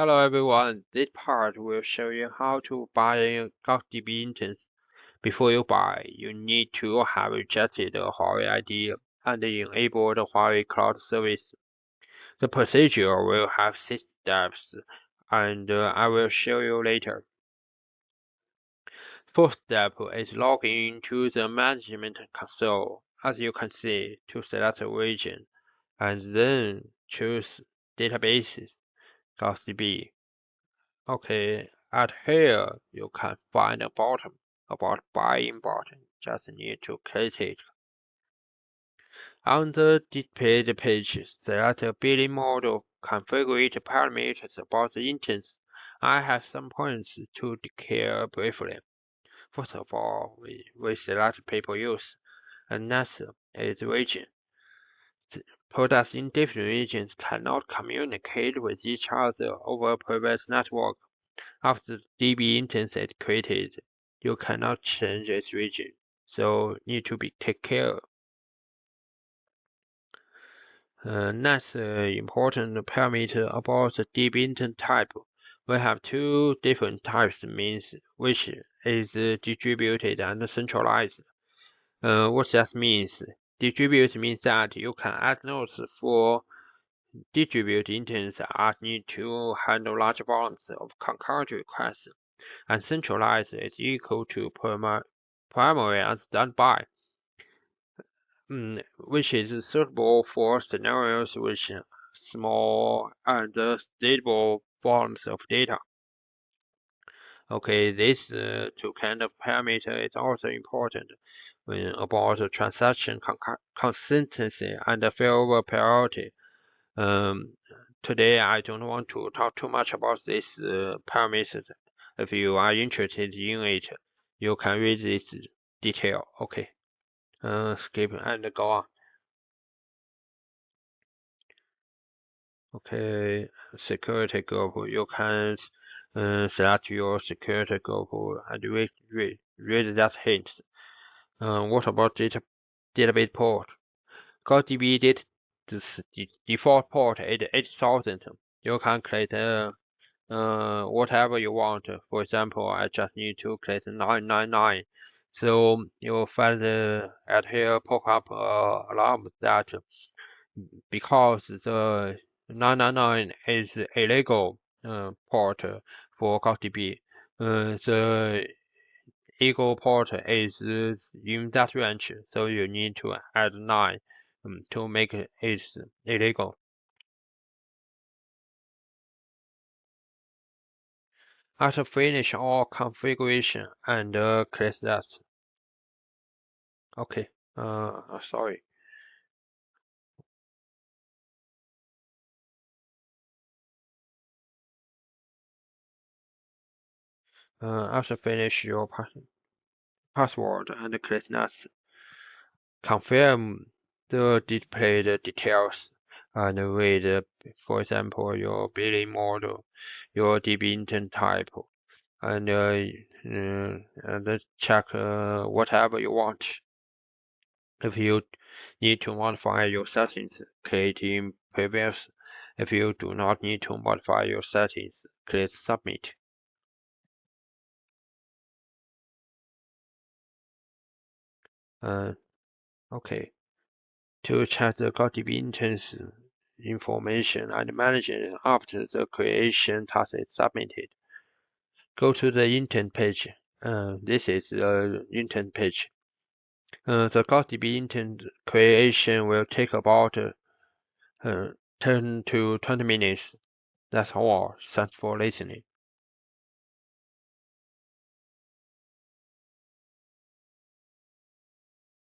Hello everyone, this part will show you how to buy GaussDB instance. Before you buy, you need to have registered the Huawei ID and enabled the Huawei Cloud Service. The procedure will have 6 steps, and I will show you later. First step is logging into the management console, as you can see, to select a region, and then choose Databases GaussDB. Okay, at here you can find a button about buying button. Just need to click it. On the displayed page, select a billing model, configure parameters about the instance. I have some points to declare briefly. First of all, we select people use, and next is region. Products in different regions cannot communicate with each other over a private network. After the DB instance is created, you cannot change its region, so need to be take care. Next important parameter about the DB instance type. We have two different types means which is distributed and centralized. What that means? Distributed means that you can add nodes for distributed instances that need to handle large volumes of concurrent requests. And centralized is equal to primary and standby, which is suitable for scenarios with small and stable volumes of data. Okay, this two kind of parameter is also important about transaction consistency and failover priority. Today I don't want to talk too much about this parameters. If you are interested in it, you can read this detail. Okay, skip and go on. Okay, security group. You can select your security group and read that hint. What about database port? GaussDB the default port is 8000. You can click whatever you want. For example, I just need to click 999. So you'll find at here pop-up alarm that because the 999 is a legal port for GaussDB, the equal port is in that range, so you need to add 9 to make it illegal. After finish all configuration and click that. Okay, sorry. After finish your password and click next. Confirm the displayed details and read, for example, your billing model, your DB intent type, and check whatever you want. If you need to modify your settings, click in Previous. If you do not need to modify your settings, click Submit. Okay. To check the GaussDB instance information and manage it after the creation task is submitted, go to the intent page. This is the intent page. The GaussDB intent creation will take about 10 to 20 minutes. That's all. Thanks for listening.